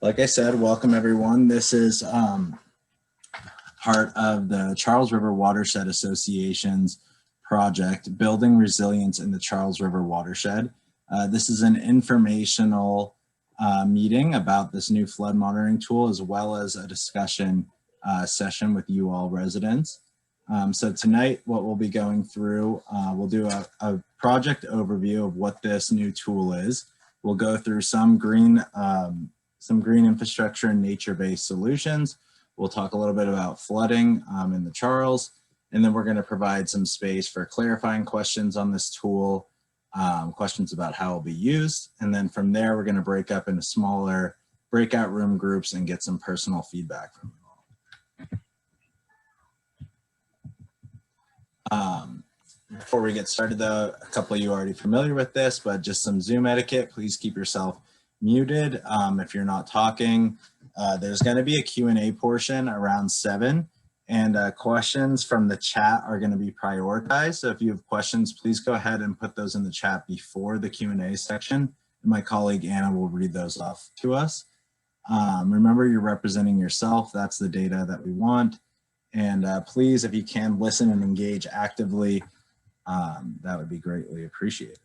Like I said, welcome everyone. This is part of the Charles River Watershed Association's project, Building Resilience in the Charles River Watershed. This is an informational meeting about this new flood monitoring tool, as well as a discussion session with you all residents. So tonight, what we'll be going through, we'll do a project overview of what this new tool is. We'll go through some green infrastructure and nature-based solutions. We'll talk a little bit about flooding in the Charles, and then we're going to provide some space for clarifying questions on this tool, questions about how it'll be used. And then from there, we're going to break up into smaller breakout room groups and get some personal feedback from you all. Before we get started though, a couple of you are already familiar with this, but just some Zoom etiquette. Please keep yourself muted if you're not talking. There's going to be a Q&A portion around 7, and questions from the chat are going to be prioritized. So if you have questions, please go ahead and put those in the chat before the Q&A section, and my colleague Anna will read those off to us. Remember, you're representing yourself. That's the data that we want. And please, if you can, listen and engage actively. That would be greatly appreciated.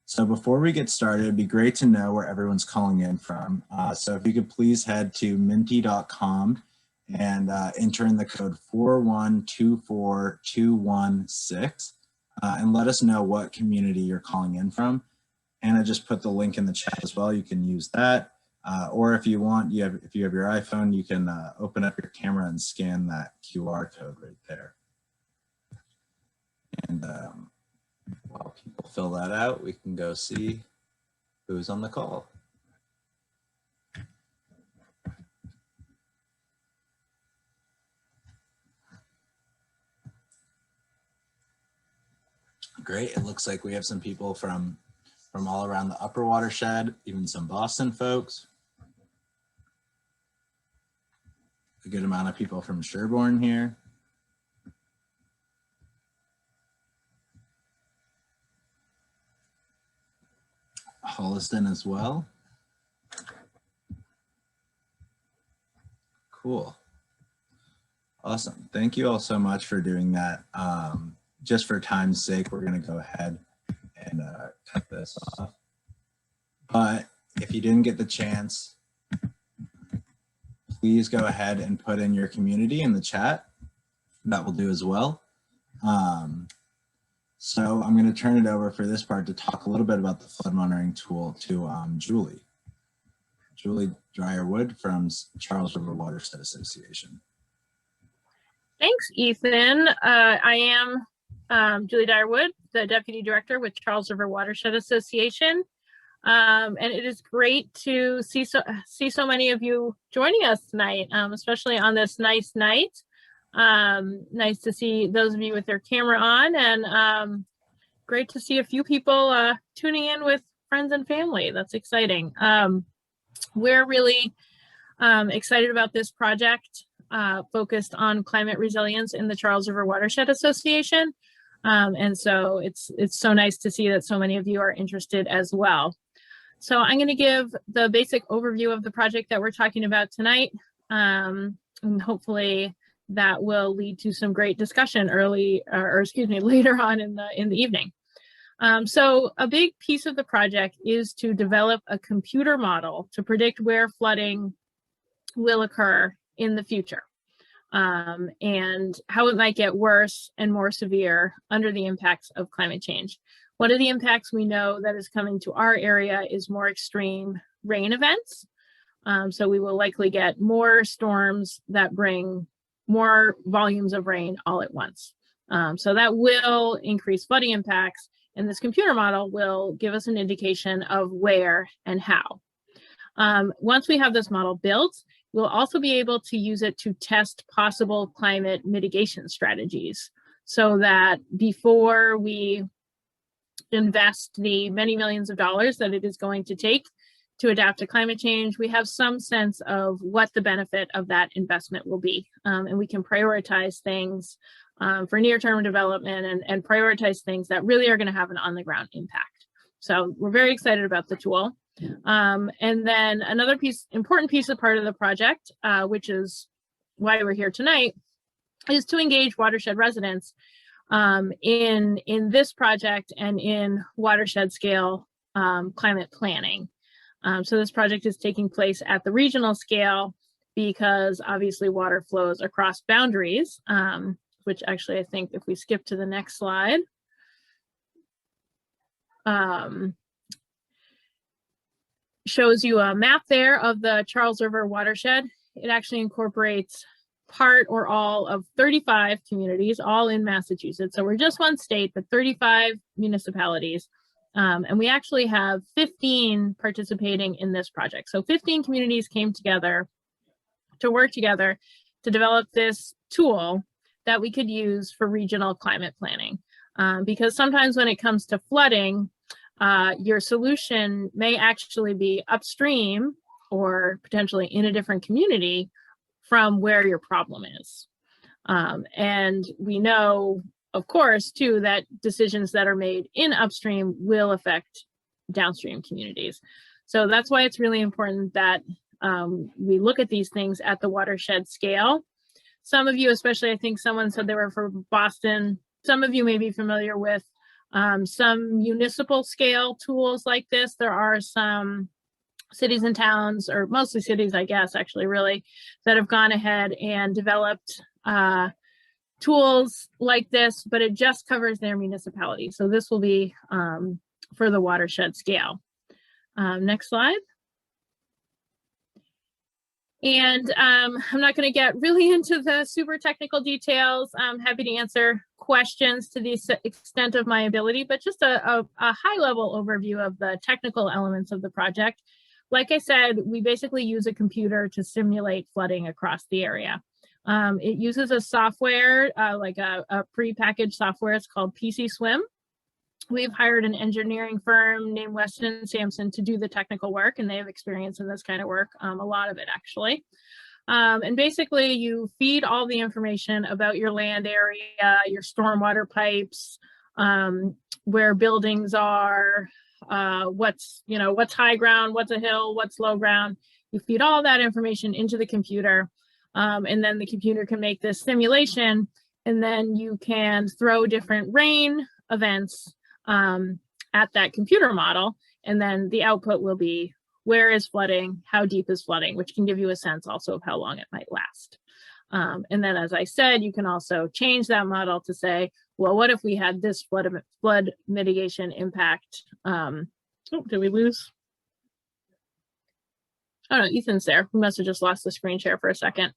So before we get started, it'd be great to know where everyone's calling in from. So if you could please head to minty.com and enter in the code 4124216 and let us know what community you're calling in from. Anna just put the link in the chat as well. You can use that. Or if you want, if you have your iPhone, you can open up your camera and scan that QR code right there. And while people fill that out, we can go see who's on the call. Great, it looks like we have some people from all around the upper watershed, even some Boston folks. A good amount of people from Sherborn here. Holliston as well. Cool. Awesome. Thank you all so much for doing that. Just for time's sake, we're going to go ahead and cut this off. But if you didn't get the chance, please go ahead and put in your community in the chat. That will do as well. So I'm going to turn it over for this part to talk a little bit about the flood monitoring tool to Julie Dryerwood from Charles River Watershed Association. Thanks, Ethan. I am Julie Dryerwood, the Deputy Director with Charles River Watershed Association. And it is great to see so many of you joining us tonight, especially on this nice night. Nice to see those of you with their camera on, and great to see a few people tuning in with friends and family. That's exciting. We're really excited about this project focused on climate resilience in the Charles River Watershed Association. And so it's so nice to see that so many of you are interested as well. So I'm going to give the basic overview of the project that we're talking about tonight, and hopefully that will lead to some great discussion later on in the evening. So a big piece of the project is to develop a computer model to predict where flooding will occur in the future, and how it might get worse and more severe under the impacts of climate change. One of the impacts we know that is coming to our area is more extreme rain events. So we will likely get more storms that bring more volumes of rain all at once. So that will increase flooding impacts, and this computer model will give us an indication of where and how. Once we have this model built, we'll also be able to use it to test possible climate mitigation strategies, so that before we invest the many millions of dollars that it is going to take to adapt to climate change, we have some sense of what the benefit of that investment will be. And we can prioritize things for near-term development and prioritize things that really are going to have an on-the-ground impact. So we're very excited about the tool. And then another important piece of part of the project, which is why we're here tonight, is to engage watershed residents in this project and in watershed scale climate planning. So this project is taking place at the regional scale because obviously water flows across boundaries, which actually I think if we skip to the next slide, shows you a map there of the Charles River Watershed. It actually incorporates part or all of 35 communities, all in Massachusetts. So we're just one state, but 35 municipalities. And we actually have 15 participating in this project. So 15 communities came together to work together to develop this tool that we could use for regional climate planning. Because sometimes when it comes to flooding, your solution may actually be upstream or potentially in a different community from where your problem is. And we know, of course, too, that decisions that are made in upstream will affect downstream communities. So that's why it's really important that we look at these things at the watershed scale. Some of you, especially, I think someone said they were from Boston. Some of you may be familiar with some municipal scale tools like this. There are some cities and towns, or mostly cities, I guess, actually, really, that have gone ahead and developed tools like this, but it just covers their municipality. So this will be for the watershed scale. Next slide. And I'm not going to get really into the super technical details. I'm happy to answer questions to the extent of my ability, but just a high level overview of the technical elements of the project. Like I said, we basically use a computer to simulate flooding across the area. It uses a software, like a pre-packaged software. It's called PC Swim. We've hired an engineering firm named Weston Sampson to do the technical work, and they have experience in this kind of work, a lot of it actually. And basically you feed all the information about your land area, your stormwater pipes, where buildings are, what's high ground, what's a hill, what's low ground. You feed all that information into the computer, and then the computer can make this simulation, and then you can throw different rain events at that computer model, and then the output will be where is flooding, how deep is flooding, which can give you a sense also of how long it might last. And then, as I said, you can also change that model to say, well, what if we had this flood mitigation impact? Oh, did we lose? Oh no, Ethan's there. We must have just lost the screen share for a second.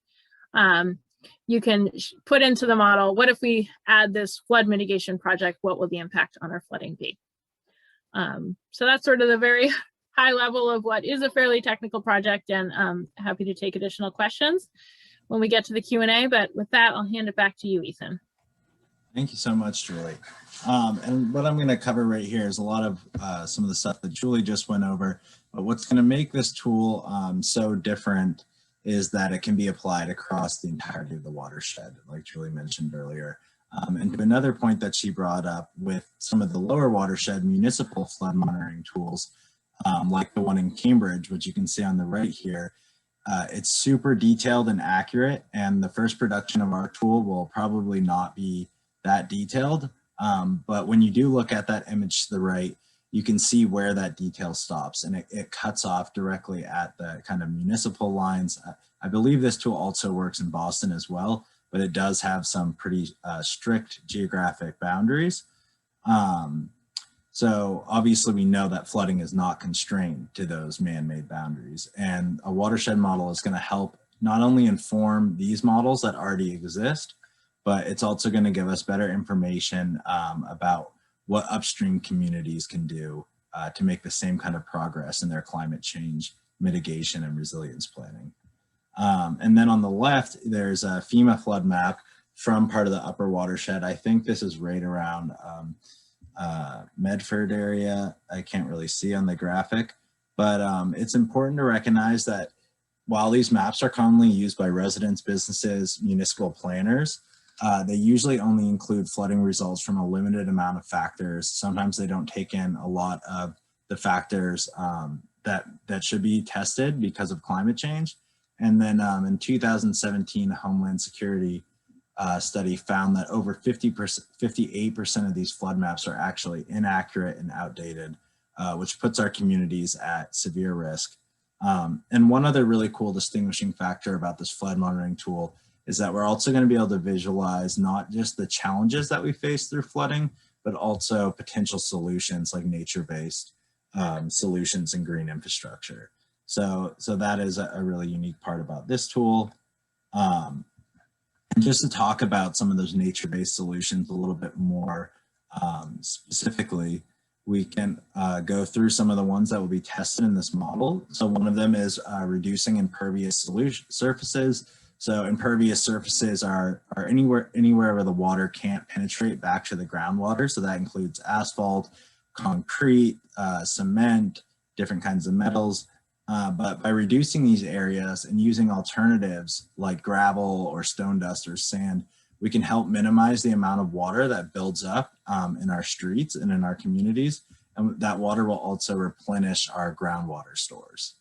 You can put into the model, what if we add this flood mitigation project? What will the impact on our flooding be? So that's sort of the very high level of what is a fairly technical project, and I'm happy to take additional questions when we get to the Q&A, but with that, I'll hand it back to you, Ethan. Thank you so much, Julie. And what I'm going to cover right here is a lot of some of the stuff that Julie just went over, but what's going to make this tool so different is that it can be applied across the entirety of the watershed, like Julie mentioned earlier. And to another point that she brought up with some of the lower watershed municipal flood monitoring tools, like the one in Cambridge, which you can see on the right here, it's super detailed and accurate, and the first production of our tool will probably not be that detailed. But when you do look at that image to the right, you can see where that detail stops, and it cuts off directly at the kind of municipal lines. I believe this tool also works in Boston as well, but it does have some pretty strict geographic boundaries. So obviously we know that flooding is not constrained to those man-made boundaries, and a watershed model is going to help not only inform these models that already exist, but it's also going to give us better information about what upstream communities can do to make the same kind of progress in their climate change mitigation and resilience planning. And then on the left, there's a FEMA flood map from part of the upper watershed. I think this is right around Medford area. I can't really see on the graphic, but it's important to recognize that while these maps are commonly used by residents, businesses, municipal planners, they usually only include flooding results from a limited amount of factors. Sometimes they don't take in a lot of the factors that should be tested because of climate change. And then in 2017, a Homeland Security study found that over 58% of these flood maps are actually inaccurate and outdated, which puts our communities at severe risk. And one other really cool distinguishing factor about this flood monitoring tool is that we're also going to be able to visualize not just the challenges that we face through flooding, but also potential solutions like nature-based solutions and green infrastructure. So that is a really unique part about this tool. And just to talk about some of those nature-based solutions a little bit more specifically, we can go through some of the ones that will be tested in this model. So one of them is reducing impervious surfaces. So impervious surfaces are anywhere where the water can't penetrate back to the groundwater. So that includes asphalt, concrete, cement, different kinds of metals. But by reducing these areas and using alternatives like gravel or stone dust or sand, we can help minimize the amount of water that builds up in our streets and in our communities. And that water will also replenish our groundwater stores.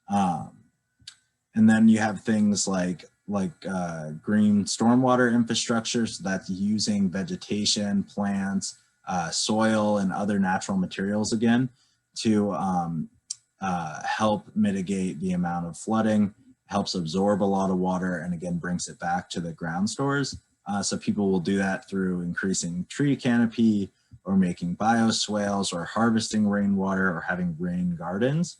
And then you have things like green stormwater infrastructure. So that's using vegetation, plants, soil, and other natural materials again to help mitigate the amount of flooding, helps absorb a lot of water, and again brings it back to the ground stores. So people will do that through increasing tree canopy or making bioswales or harvesting rainwater or having rain gardens.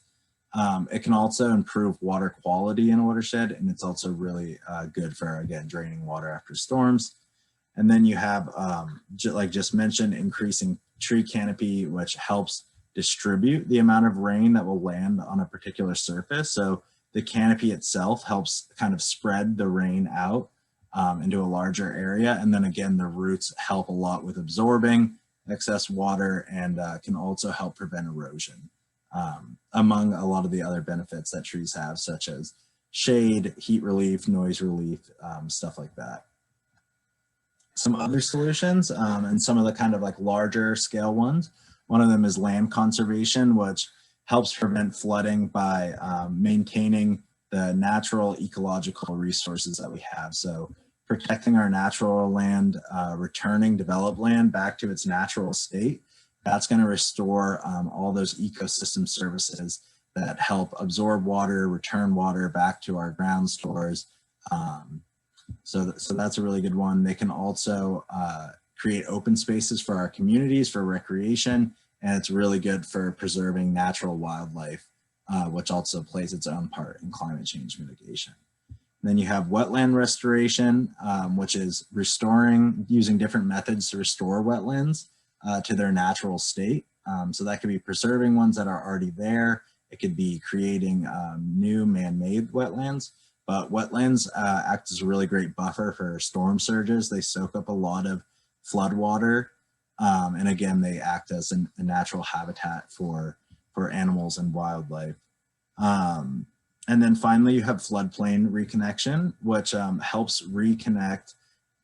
It can also improve water quality in a watershed, and it's also really good for, again, draining water after storms. And then you have, like just mentioned, increasing tree canopy, which helps distribute the amount of rain that will land on a particular surface. So the canopy itself helps kind of spread the rain out into a larger area. And then again, the roots help a lot with absorbing excess water and can also help prevent erosion, among a lot of the other benefits that trees have, such as shade, heat relief, noise relief, stuff like that. Some other solutions and some of the kind of like larger scale ones. One of them is land conservation, which helps prevent flooding by maintaining the natural ecological resources that we have. So protecting our natural land, returning developed land back to its natural state. That's going to restore all those ecosystem services that help absorb water, return water back to our ground stores. So that's a really good one. They can also create open spaces for our communities for recreation, and it's really good for preserving natural wildlife, which also plays its own part in climate change mitigation. Then you have wetland restoration, which is using different methods to restore wetlands to their natural state. So that could be preserving ones that are already there. It could be creating new man-made wetlands, but wetlands act as a really great buffer for storm surges. They soak up a lot of flood water. And again, they act as a natural habitat for animals and wildlife. And then finally, you have floodplain reconnection, which helps reconnect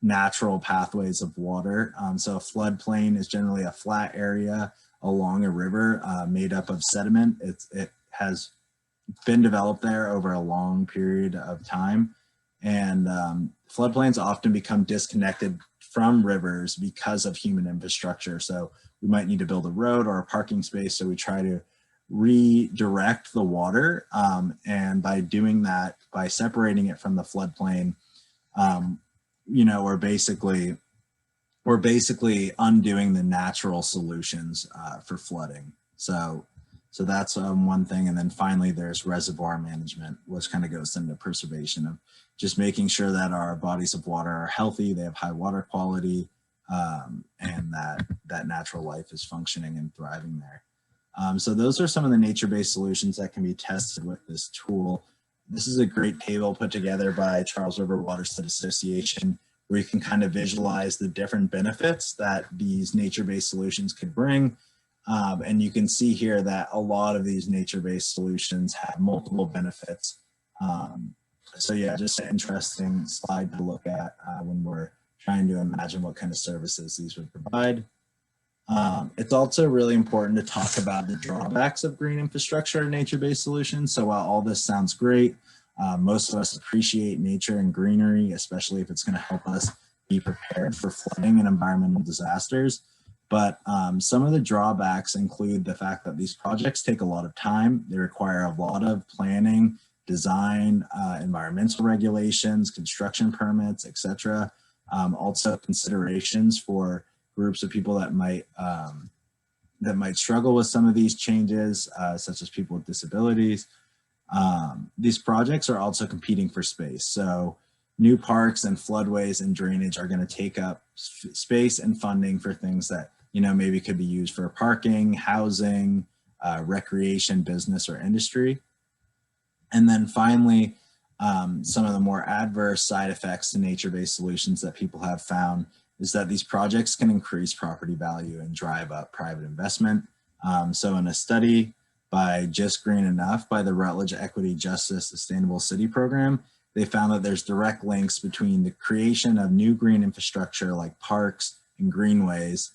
natural pathways of water. So a floodplain is generally a flat area along a river made up of sediment. It has been developed there over a long period of time. And floodplains often become disconnected from rivers because of human infrastructure. So we might need to build a road or a parking space. So we try to redirect the water. And by doing that, by separating it from the floodplain, you know, we're basically undoing the natural solutions for flooding. So that's one thing. And then finally, there's reservoir management, which kind of goes into preservation of just making sure that our bodies of water are healthy, they have high water quality, and that natural life is functioning and thriving there. So those are some of the nature-based solutions that can be tested with this tool. This is a great table put together by Charles River Watershed Association, where you can kind of visualize the different benefits that these nature-based solutions could bring. And you can see here that a lot of these nature-based solutions have multiple benefits. So yeah, just an interesting slide to look at when we're trying to imagine what kind of services these would provide. It's also really important to talk about the drawbacks of green infrastructure and nature-based solutions. So while all this sounds great, most of us appreciate nature and greenery, especially if it's going to help us be prepared for flooding and environmental disasters. But some of the drawbacks include the fact that these projects take a lot of time. They require a lot of planning, design, environmental regulations, construction permits, etc. Also considerations for groups of people that might struggle with some of these changes, such as people with disabilities. These projects are also competing for space. So new parks and floodways and drainage are going to take up space and funding for things that, you know, maybe could be used for parking, housing, recreation, business, or industry. And then finally, some of the more adverse side effects to nature-based solutions that people have found is that these projects can increase property value and drive up private investment. So in a study by Just Green Enough by the Rutledge Equity Justice Sustainable City Program, they found that there's direct links between the creation of new green infrastructure like parks and greenways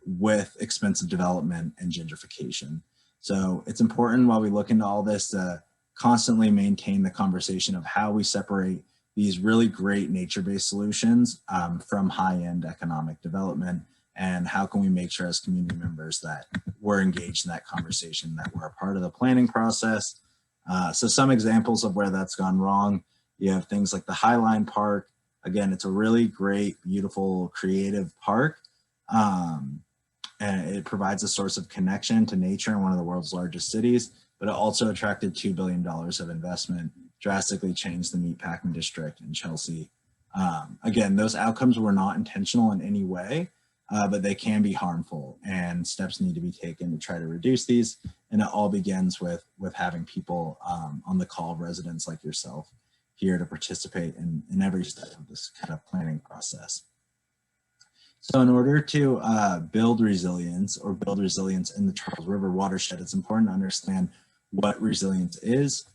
with expensive development and gentrification. So it's important while we look into all this to constantly maintain the conversation of how we separate these really great nature-based solutions from high-end economic development, and how can we make sure as community members that we're engaged in that conversation, that we're a part of the planning process. So some examples of where that's gone wrong, you have things like the Highline Park. Again, it's a really great, beautiful, creative park. And it provides a source of connection to nature in one of the world's largest cities, but it also attracted $2 billion of investment, drastically changed the meatpacking district in Chelsea. Again, those outcomes were not intentional in any way, but they can be harmful, and steps need to be taken to try to reduce these. And it all begins with having people on the call, residents like yourself, here to participate in every step of this kind of planning process. So in order to build resilience in the Charles River watershed, it's important to understand what resilience is.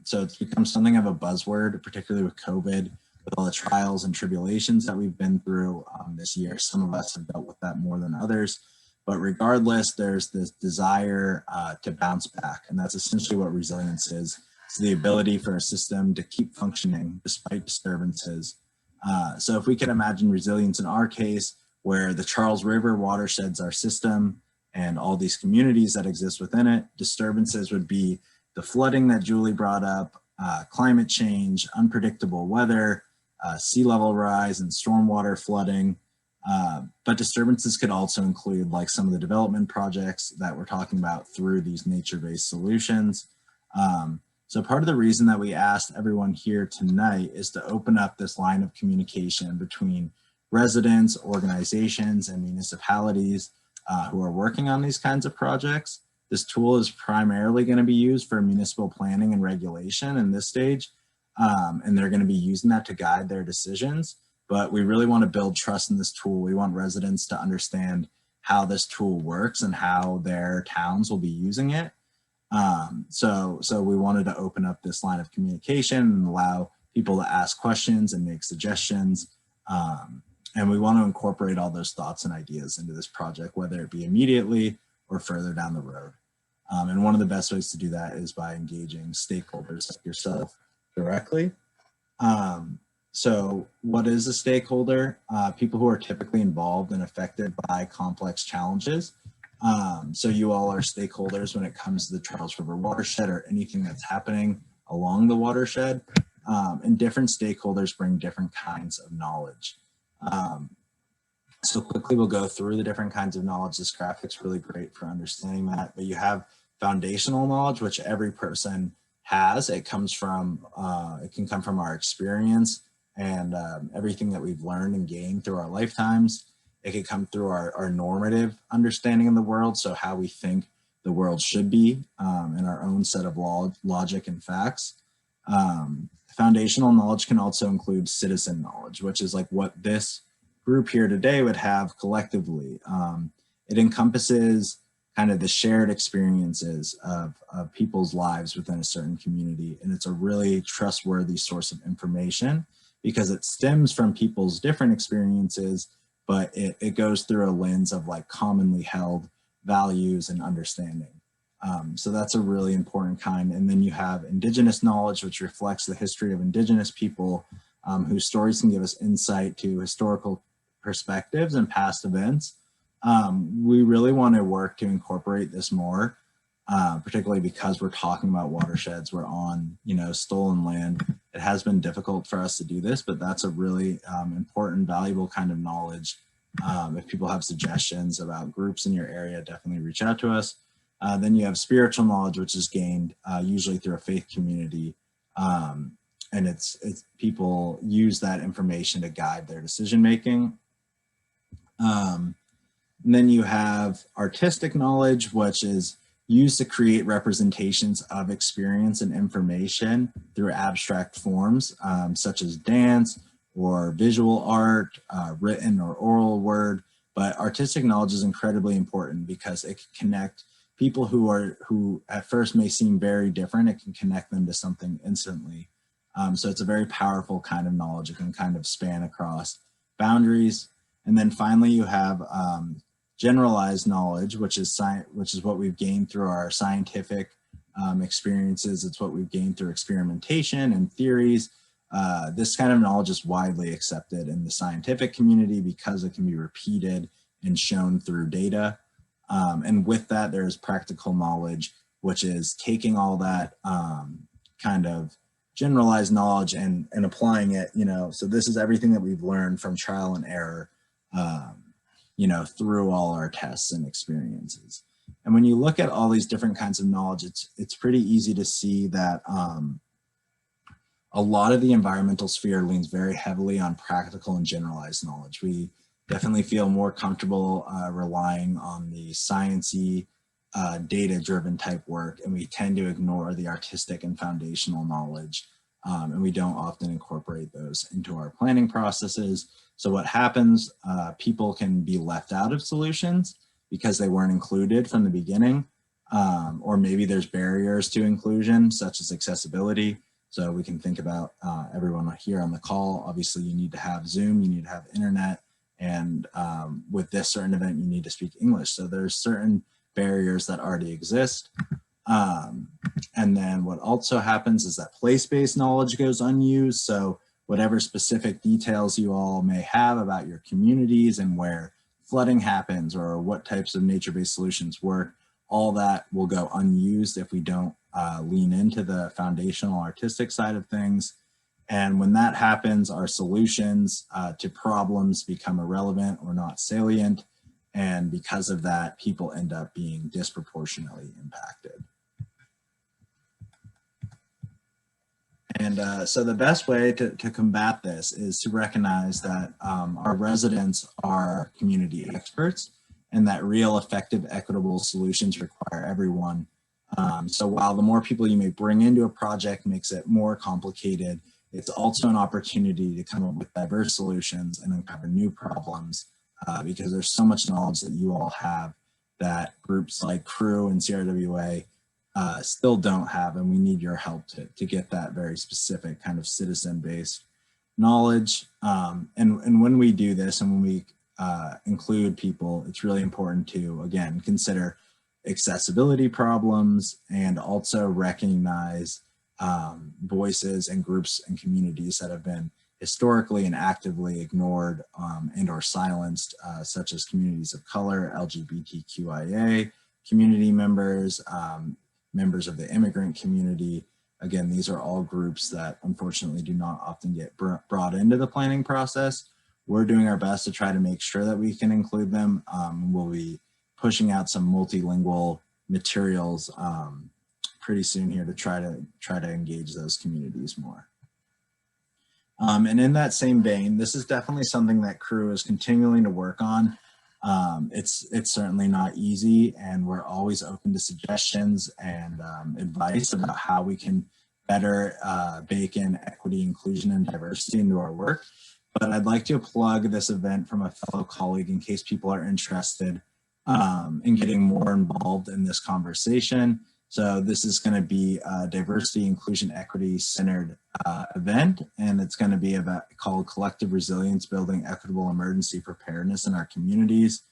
So it's become something of a buzzword, particularly with COVID, with all the trials and tribulations that we've been through this year. Some of us have dealt with that more than others, but regardless, there's this desire to bounce back. And that's essentially what resilience is. It's the ability for a system to keep functioning despite disturbances. So if we can imagine resilience in our case, where the Charles River watersheds our system and all these communities that exist within it, disturbances would be the flooding that Julie brought up, climate change, unpredictable weather, sea level rise and stormwater flooding. But disturbances could also include like some of the development projects that we're talking about through these nature-based solutions. So part of the reason that we asked everyone here tonight is to open up this line of communication between residents, organizations, and municipalities who are working on these kinds of projects. This tool is primarily going to be used for municipal planning and regulation in this stage, and they're going to be using that to guide their decisions. But we really want to build trust in this tool. We want residents to understand how this tool works and how their towns will be using it. So we wanted to open up this line of communication and allow people to ask questions and make suggestions. And we want to incorporate all those thoughts and ideas into this project, whether it be immediately or further down the road. And one of the best ways to do that is by engaging stakeholders like yourself directly. So what is a stakeholder? People who are typically involved and affected by complex challenges. So you all are stakeholders when it comes to the Charles River watershed or anything that's happening along the watershed. And different stakeholders bring different kinds of knowledge. So quickly we'll go through the different kinds of knowledge. This graphic's really great for understanding that, but you have foundational knowledge, which every person has. It comes from, it can come from our experience and everything that we've learned and gained through our lifetimes. It could come through our normative understanding of the world, so how we think the world should be in our own set of logic and facts. Foundational knowledge can also include citizen knowledge, which is like what this group here today would have collectively. It encompasses kind of the shared experiences of people's lives within a certain community. And it's a really trustworthy source of information because it stems from people's different experiences but it goes through a lens of like commonly held values and understanding. So that's a really important kind. And then you have Indigenous knowledge, which reflects the history of Indigenous people, whose stories can give us insight to historical perspectives and past events. We really want to work to incorporate this more, particularly because we're talking about watersheds. We're on, stolen land. It has been difficult for us to do this, but that's a really important, valuable kind of knowledge. If people have suggestions about groups in your area, definitely reach out to us. Then you have spiritual knowledge, which is gained usually through a faith community. And it's people use that information to guide their decision making. And then you have artistic knowledge, which is used to create representations of experience and information through abstract forms, such as dance or visual art, written or oral word. But artistic knowledge is incredibly important because it can connect people who at first may seem very different. It can connect them to something instantly. So it's a very powerful kind of knowledge. It can kind of span across boundaries. And then finally, you have generalized knowledge, which is what we've gained through our scientific experiences. It's what we've gained through experimentation and theories. This kind of knowledge is widely accepted in the scientific community because it can be repeated and shown through data. And with that, there's practical knowledge, which is taking all that kind of generalized knowledge and applying it, so this is everything that we've learned from trial and error, through all our tests and experiences. And when you look at all these different kinds of knowledge, it's pretty easy to see that a lot of the environmental sphere leans very heavily on practical and generalized knowledge. We definitely feel more comfortable relying on the sciencey, data-driven type work, and we tend to ignore the artistic and foundational knowledge, and we don't often incorporate those into our planning processes. So what happens, people can be left out of solutions because they weren't included from the beginning, or maybe there's barriers to inclusion, such as accessibility. So we can think about everyone here on the call. Obviously, you need to have Zoom, you need to have internet, and with this certain event, you need to speak English. So there's certain barriers that already exist. And then what also happens is that place-based knowledge goes unused. So whatever specific details you all may have about your communities and where flooding happens or what types of nature-based solutions work, all that will go unused if we don't lean into the foundational artistic side of things. And when that happens, our solutions to problems become irrelevant or not salient. And because of that, people end up being disproportionately impacted. And so the best way to combat this is to recognize that our residents are community experts and that real, effective, equitable solutions require everyone. So while the more people you may bring into a project makes it more complicated, it's also an opportunity to come up with diverse solutions and uncover new problems because there's so much knowledge that you all have that groups like CREW and CRWA still don't have, and we need your help to get that very specific kind of citizen-based knowledge. And when we do this and when we include people, it's really important to, again, consider accessibility problems and also recognize voices and groups and communities that have been historically and actively ignored and or silenced, such as communities of color, LGBTQIA community members, members of the immigrant community. Again, these are all groups that unfortunately do not often get brought into the planning process. We're doing our best to try to make sure that we can include them. We'll be pushing out some multilingual materials pretty soon here to try to engage those communities more. And in that same vein, this is definitely something that CREW is continuing to work on. It's certainly not easy, and we're always open to suggestions and advice about how we can better bake in equity, inclusion, and diversity into our work. But I'd like to plug this event from a fellow colleague in case people are interested in getting more involved in this conversation. So this is going to be a diversity, inclusion, equity centered event, and it's going to be called Collective Resilience, Building Equitable Emergency Preparedness in Our Communities.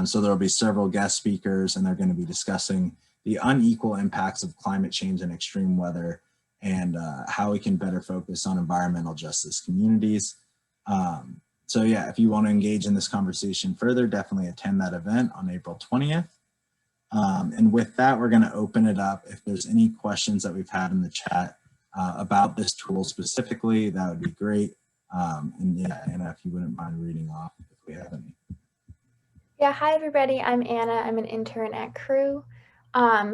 So there will be several guest speakers, and they're going to be discussing the unequal impacts of climate change and extreme weather, and how we can better focus on environmental justice communities. So yeah, if you want to engage in this conversation further, definitely attend that event on April 20th. And with that, we're going to open it up. If there's any questions that we've had in the chat about this tool specifically, that would be great. And yeah, Anna, if you wouldn't mind reading off if we have any. Yeah, hi everybody, I'm Anna. I'm an intern at CREW.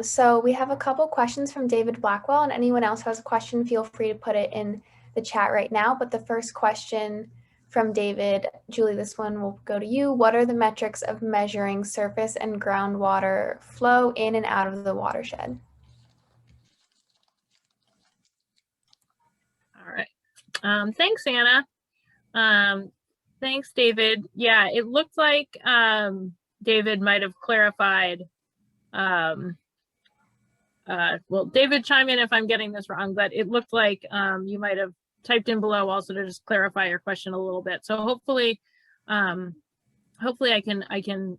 So we have a couple questions from David Blackwell, and anyone else who has a question, feel free to put it in the chat right now. But the first question from David, Julie, this one will go to you. What are the metrics of measuring surface and groundwater flow in and out of the watershed? All right. Thanks, Anna. Thanks, David. Yeah, it looked like David might have clarified. Well, David, chime in if I'm getting this wrong, but it looked like you might have typed in below also to just clarify your question a little bit. So hopefully I can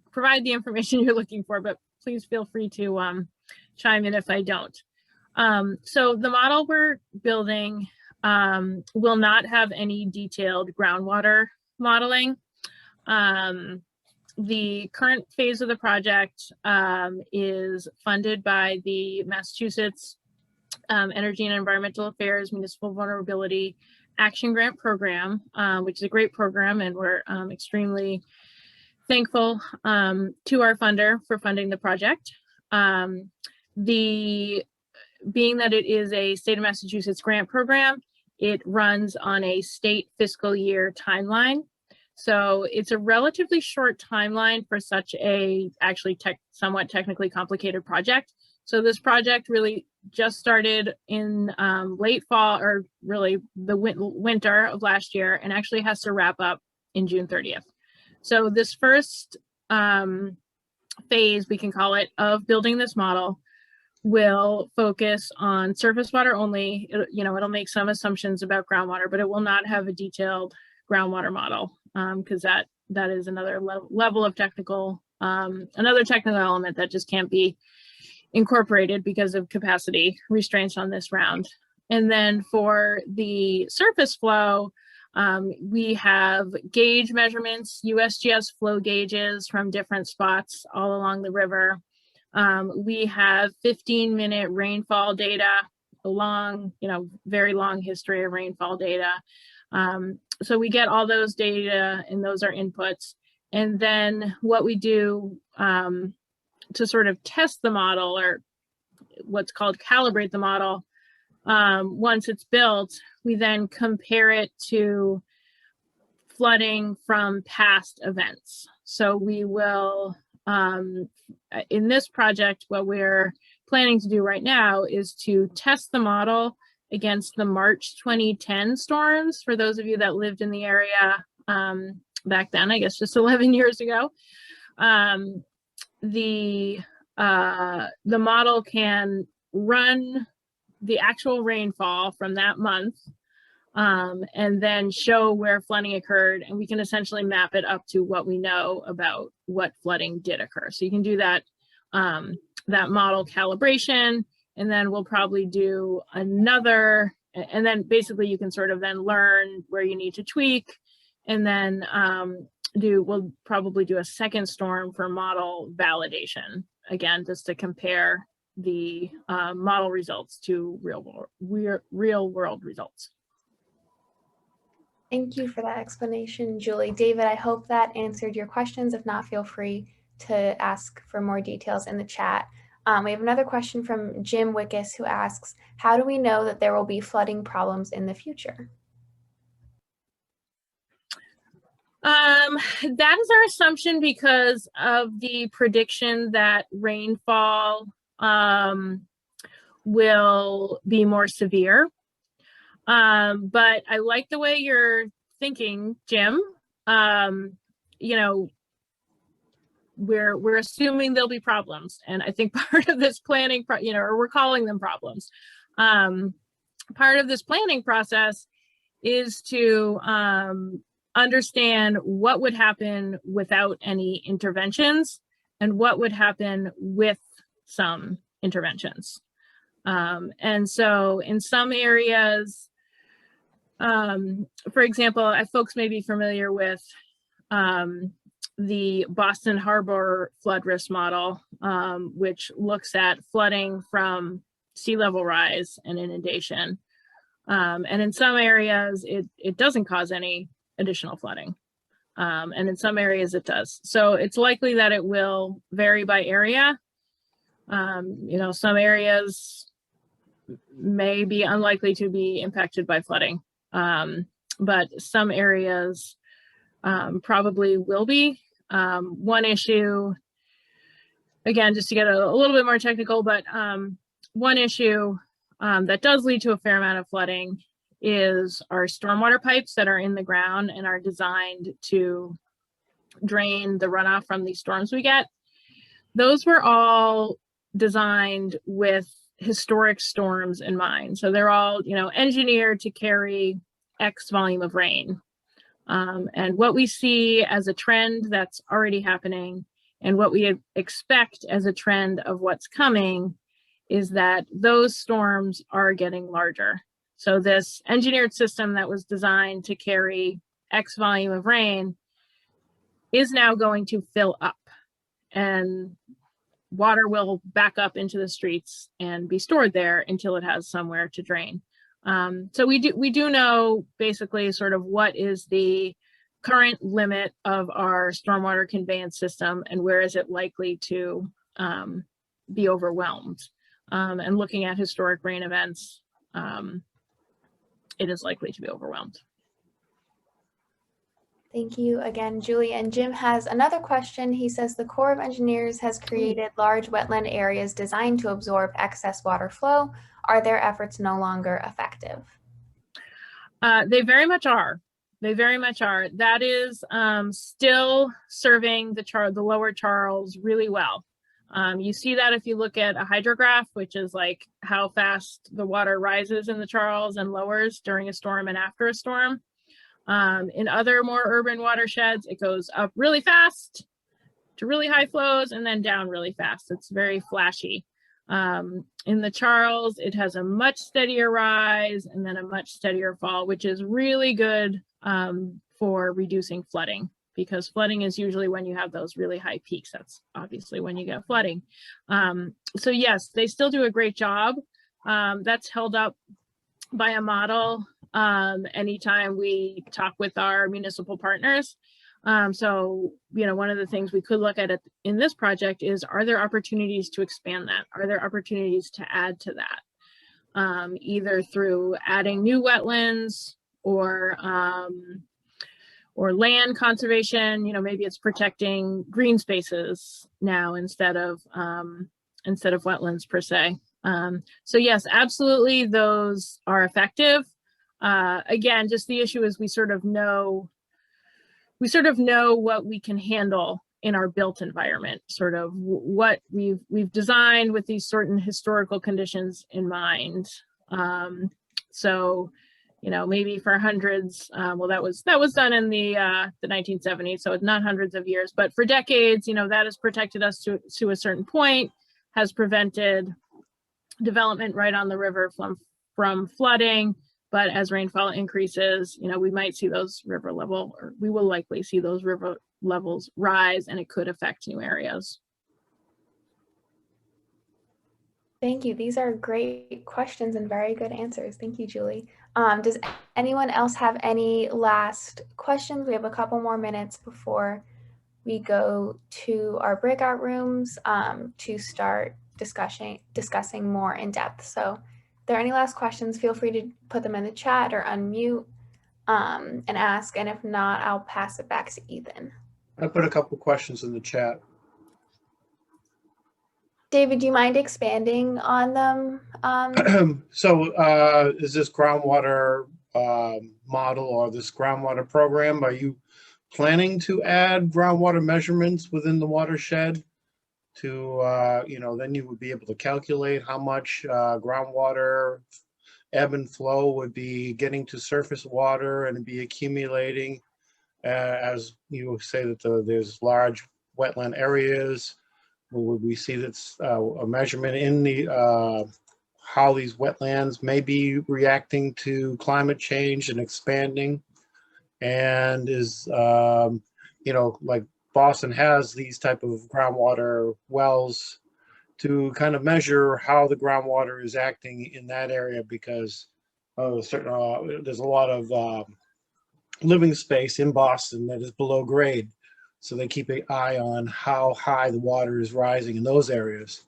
provide the information you're looking for, but please feel free to chime in if I don't. So the model we're building will not have any detailed groundwater modeling. The current phase of the project is funded by the Massachusetts Energy and Environmental Affairs Municipal Vulnerability Action Grant Program, which is a great program, and we're extremely thankful to our funder for funding the project. Being that it is a state of Massachusetts grant program, it runs on a state fiscal year timeline. So it's a relatively short timeline for such a actually somewhat technically complicated project. So this project really just started in late fall, or really the winter of last year, and actually has to wrap up in June 30th. So this first phase, we can call it, of building this model will focus on surface water only. It'll make some assumptions about groundwater, but it will not have a detailed groundwater model, because that is another level of another technical element that just can't be incorporated because of capacity restraints on this round. And then for the surface flow, we have gauge measurements, USGS flow gauges from different spots all along the river. We have 15-minute rainfall data, very long history of rainfall data. So we get all those data, and those are inputs. And then what we do to sort of test the model, or what's called calibrate the model, once it's built, we then compare it to flooding from past events. So we will, in this project, what we're planning to do right now is to test the model against the March 2010 storms. For those of you that lived in the area back then, I guess just 11 years ago, the model can run the actual rainfall from that month and then show where flooding occurred, and we can essentially map it up to what we know about what flooding did occur. So you can do that that model calibration, and then we'll probably do another, and then basically you can sort of then learn where you need to tweak, and then we'll probably do a second storm for model validation, again, just to compare the model results to real world results. Thank you for that explanation, Julie. David, I hope that answered your questions. If not, feel free to ask for more details in the chat. We have another question from Jim Wickus, who asks, how do we know that there will be flooding problems in the future? That is our assumption because of the prediction that rainfall will be more severe. But I like the way you're thinking, Jim. we're assuming there'll be problems. And I think part of this planning, or we're calling them problems. Part of this planning process is to understand what would happen without any interventions and what would happen with some interventions. And so in some areas, for example, folks may be familiar with the Boston Harbor flood risk model, which looks at flooding from sea level rise and inundation. And in some areas, it doesn't cause any additional flooding. And in some areas it does. So it's likely that it will vary by area. Some areas may be unlikely to be impacted by flooding, but some areas probably will be. One issue, again, just to get a little bit more technical, but one issue that does lead to a fair amount of flooding is our stormwater pipes that are in the ground and are designed to drain the runoff from these storms we get. Those were all designed with historic storms in mind. So they're all, engineered to carry X volume of rain. And what we see as a trend that's already happening and what we expect as a trend of what's coming is that those storms are getting larger. So this engineered system that was designed to carry X volume of rain is now going to fill up, and water will back up into the streets and be stored there until it has somewhere to drain. So we do know basically sort of what is the current limit of our stormwater conveyance system and where is it likely to be overwhelmed. And looking at historic rain events, it is likely to be overwhelmed. Thank you again, Julie. And Jim has another question. He says the Corps of Engineers has created large wetland areas designed to absorb excess water flow. Are their efforts no longer effective? They very much are. They very much are. That is still serving the lower Charles really well. You see that if you look at a hydrograph, which is like how fast the water rises in the Charles and lowers during a storm and after a storm. In other more urban watersheds, it goes up really fast to really high flows and then down really fast. It's very flashy. In the Charles, it has a much steadier rise and then a much steadier fall, which is really good for reducing flooding, because flooding is usually when you have those really high peaks. That's obviously when you get flooding. So yes, they still do a great job. That's held up by a model anytime we talk with our municipal partners. So, one of the things we could look at in this project is, are there opportunities to expand that? Are there opportunities to add to that? Either through adding new wetlands or land conservation, maybe it's protecting green spaces now instead of wetlands per se. So yes, absolutely, those are effective. Again, just the issue is we sort of know what we can handle in our built environment, sort of what we've designed with these certain historical conditions in mind. So, maybe for hundreds, well, that was done in the 1970s, so it's not hundreds of years, but for decades, that has protected us to a certain point, has prevented development right on the river from flooding. But as rainfall increases, we might see those river level, or we will likely see those river levels rise, and it could affect new areas. Thank you. These are great questions and very good answers. Thank you, Julie. Does anyone else have any last questions? We have a couple more minutes before we go to our breakout rooms to start discussing more in depth. So if there are any last questions, feel free to put them in the chat or unmute and ask. And if not, I'll pass it back to Ethan. I put a couple questions in the chat. David, do you mind expanding on them? Is this groundwater model or this groundwater program, are you planning to add groundwater measurements within the watershed to, then you would be able to calculate how much groundwater ebb and flow would be getting to surface water and be accumulating as you say that there's large wetland areas. Would we see that's a measurement in the how these wetlands may be reacting to climate change and expanding, and is like Boston has these type of groundwater wells to kind of measure how the groundwater is acting in that area, because there's a lot of living space in Boston that is below grade. So they keep an eye on how high the water is rising in those areas.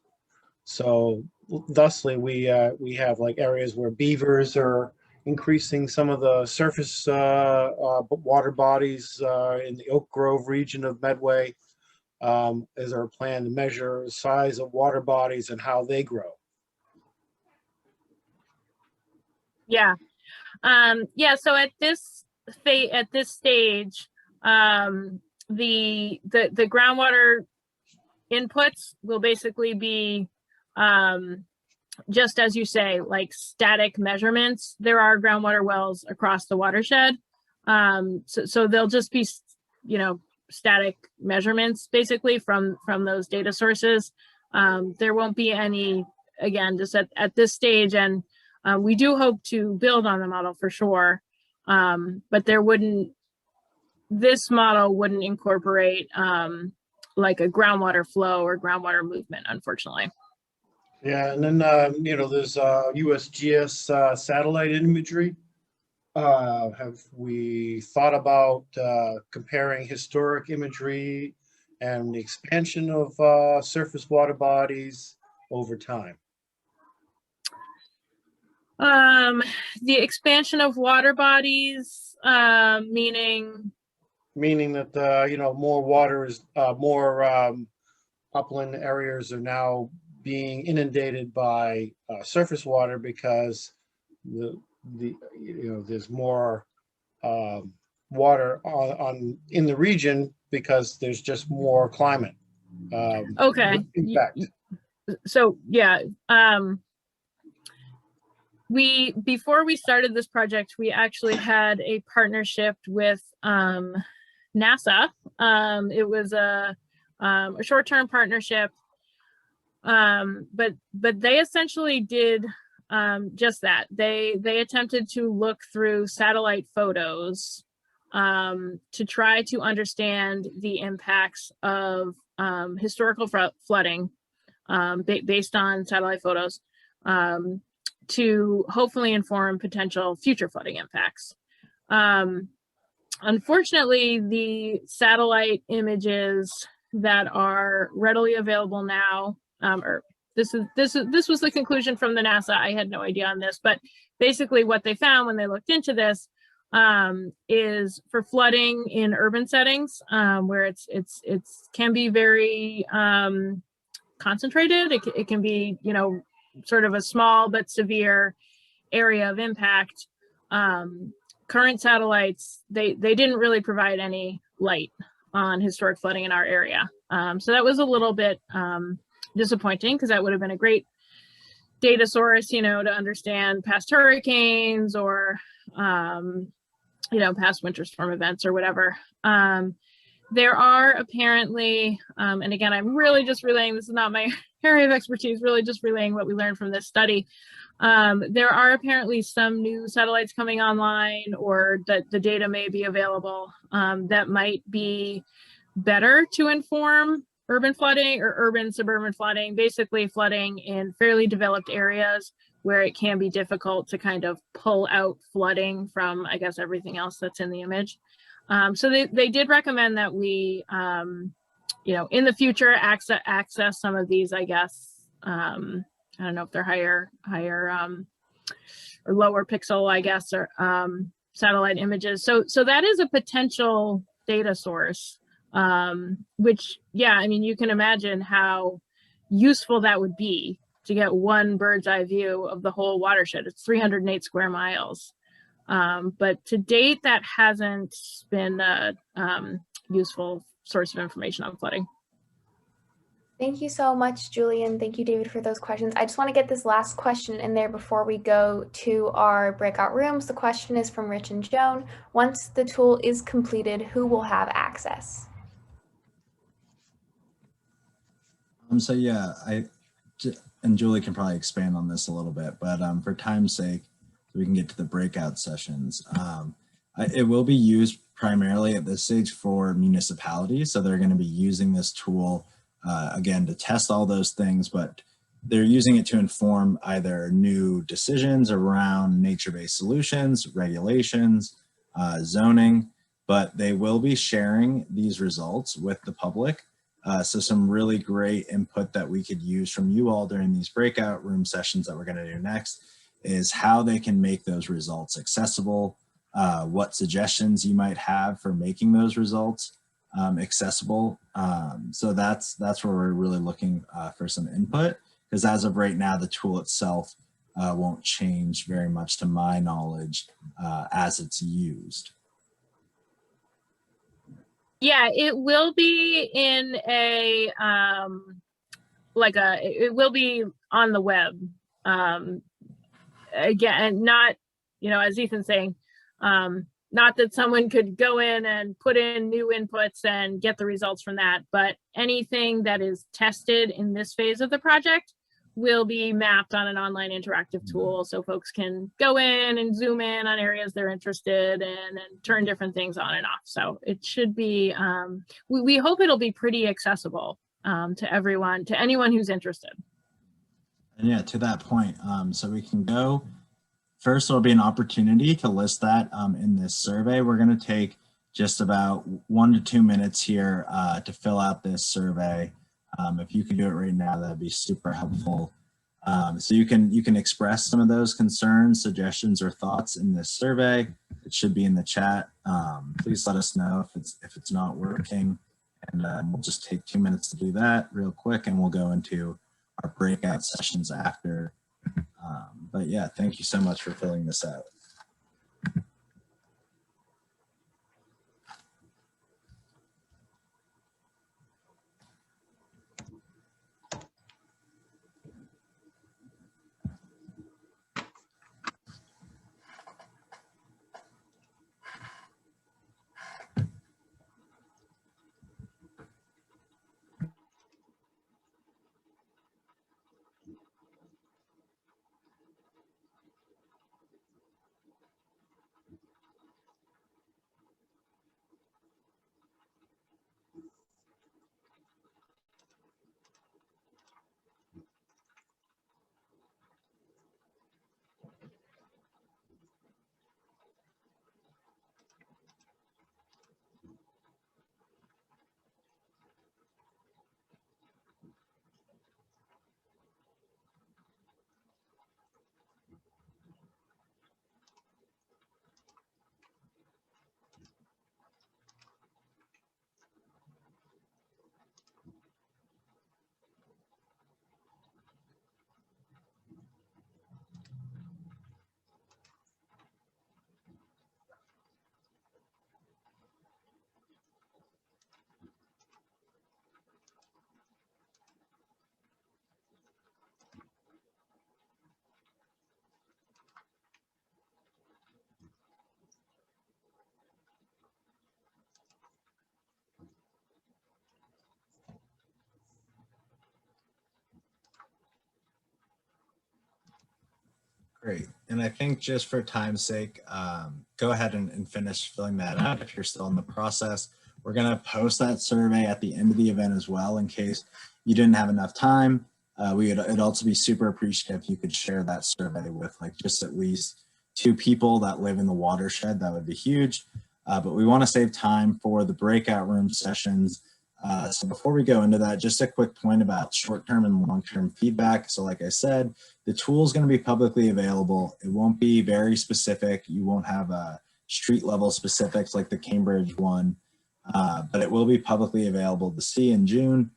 So thusly, we have like areas where beavers are increasing some of the surface water bodies in the Oak Grove region of Medway. Is our plan to measure the size of water bodies and how they grow. Yeah. So at this stage, the groundwater inputs will basically be just as you say, like static measurements. There are groundwater wells across the watershed, so they'll just be static measurements basically from those data sources. There won't be any, again, just at this stage, and we do hope to build on the model for sure, but this model wouldn't incorporate like a groundwater flow or groundwater movement, unfortunately. Yeah, and then there's USGS satellite imagery. Have we thought about comparing historic imagery and the expansion of surface water bodies over time? The expansion of water bodies, meaning that more water is more upland areas are now being inundated by surface water because there's more water in the region because there's just more climate. Okay. Impact. So yeah, before we started this project, we actually had a partnership with NASA. It was a short-term partnership, but they essentially did just that. They attempted to look through satellite photos to try to understand the impacts of historical flooding based on satellite photos to hopefully inform potential future flooding impacts. Unfortunately, the satellite images that are readily available now, or this was the conclusion from the NASA. I had no idea on this, but basically what they found when they looked into this is for flooding in urban settings, where it's can be very concentrated. It can be sort of a small but severe area of impact. Current satellites, they didn't really provide any light on historic flooding in our area. So that was a little bit disappointing, because that would have been a great data source, to understand past hurricanes or, past winter storm events or whatever. There are apparently, and again, I'm really just relaying, this is not my area of expertise, really just relaying what we learned from this study. There are apparently some new satellites coming online, or that the data may be available that might be better to inform urban flooding or urban suburban flooding, basically flooding in fairly developed areas where it can be difficult to kind of pull out flooding from, I guess, everything else that's in the image. So they did recommend that we, in the future, access some of these, I guess, I don't know if they're higher or lower pixel, I guess, or satellite images. So that is a potential data source, which, yeah, I mean, you can imagine how useful that would be to get one bird's eye view of the whole watershed. It's 308 square miles. But to date, that hasn't been a useful source of information on flooding. Thank you so much, Julian. Thank you, David, for those questions. I just want to get this last question in there before we go to our breakout rooms. The question is from Rich and Joan. Once the tool is completed, who will have access? So yeah, and Julie can probably expand on this a little bit, but for time's sake, so we can get to the breakout sessions. It will be used primarily at this stage for municipalities. So they're going to be using this tool again to test all those things, but they're using it to inform either new decisions around nature-based solutions, regulations, zoning, but they will be sharing these results with the public. So some really great input that we could use from you all during these breakout room sessions that we're going to do next is how they can make those results accessible, what suggestions you might have for making those results accessible. So that's where we're really looking for some input, because as of right now, the tool itself won't change very much to my knowledge as it's used. Yeah, it will be in a it will be on the web. Again, not, as Ethan's saying, not that someone could go in and put in new inputs and get the results from that, but anything that is tested in this phase of the project will be mapped on an online interactive tool, so folks can go in and zoom in on areas they're interested in and turn different things on and off. So it should be, we hope it'll be pretty accessible to everyone, to anyone who's interested. And yeah, to that point, so we can go, first there'll be an opportunity to list that in this survey. We're going to take just about 1 to 2 minutes here to fill out this survey. If you can do it right now, that'd be super helpful. So you can express some of those concerns, suggestions, or thoughts in this survey. It should be in the chat. Please let us know if it's not working, and we'll just take 2 minutes to do that real quick, and we'll go into our breakout sessions after. But yeah, thank you so much for filling this out. Great. And I think just for time's sake, go ahead and finish filling that out if you're still in the process. We're going to post that survey at the end of the event as well, in case you didn't have enough time. It'd also be super appreciative if you could share that survey with just at least 2 people that live in the watershed. That would be huge. But we want to save time for the breakout room sessions. So before we go into that, just a quick point about short-term and long-term feedback. So like I said, the tool is going to be publicly available. It won't be very specific. You won't have street level specifics like the Cambridge one, but it will be publicly available to see in June.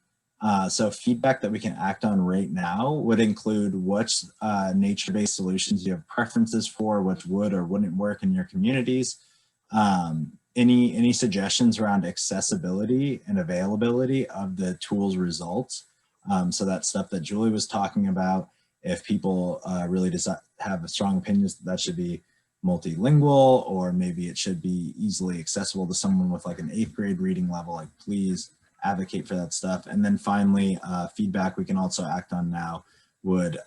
So feedback that we can act on right now would include which nature-based solutions you have preferences for, which would or wouldn't work in your communities. Any suggestions around accessibility and availability of the tool's results. So that stuff that Julie was talking about, if people really have strong opinions that should be multilingual, or maybe it should be easily accessible to someone with like an 8th grade reading level, like please advocate for that stuff. And then finally, feedback we can also act on now would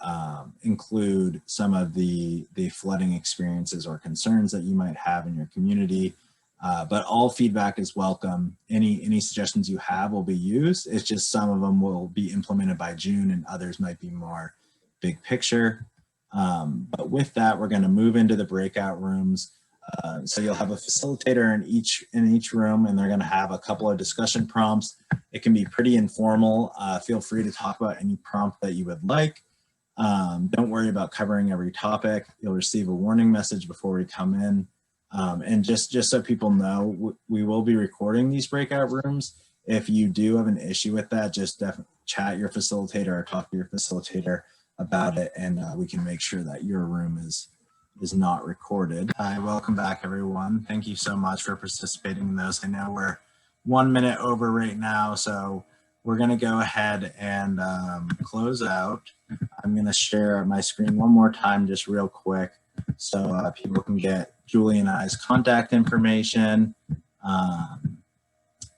include some of the flooding experiences or concerns that you might have in your community. But all feedback is welcome. Any suggestions you have will be used. It's just some of them will be implemented by June and others might be more big picture. But with that, we're going to move into the breakout rooms. So you'll have a facilitator in each room, and they're going to have a couple of discussion prompts. It can be pretty informal. Feel free to talk about any prompt that you would like. Don't worry about covering every topic. You'll receive a warning message before we come in. And just so people know, we will be recording these breakout rooms. If you do have an issue with that, just definitely chat your facilitator or talk to your facilitator about it, and we can make sure that your room is not recorded. Hi, welcome back everyone. Thank you so much for participating in those. I know we're 1 minute over right now, so we're gonna go ahead and close out. I'm gonna share my screen one more time just real quick so people can get Julie and I's contact information.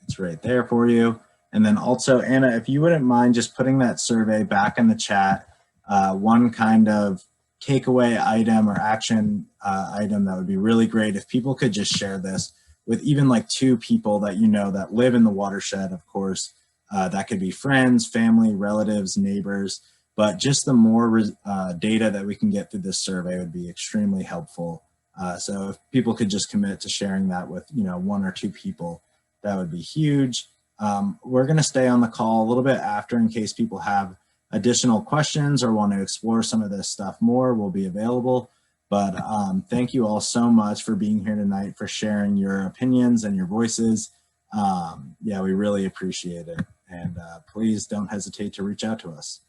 It's right there for you. And then also, Anna, if you wouldn't mind just putting that survey back in the chat, one kind of takeaway item or action item that would be really great if people could just share this with even like 2 people that you know that live in the watershed, of course. That could be friends, family, relatives, neighbors, but just the more data that we can get through this survey would be extremely helpful. So if people could just commit to sharing that with 1 or 2 people, that would be huge. We're going to stay on the call a little bit after in case people have additional questions or want to explore some of this stuff more. We'll be available. But thank you all so much for being here tonight, for sharing your opinions and your voices. Yeah, we really appreciate it. And please don't hesitate to reach out to us.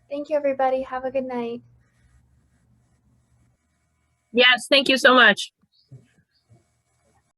Thank you, everybody. Have a good night. Yes, thank you so much.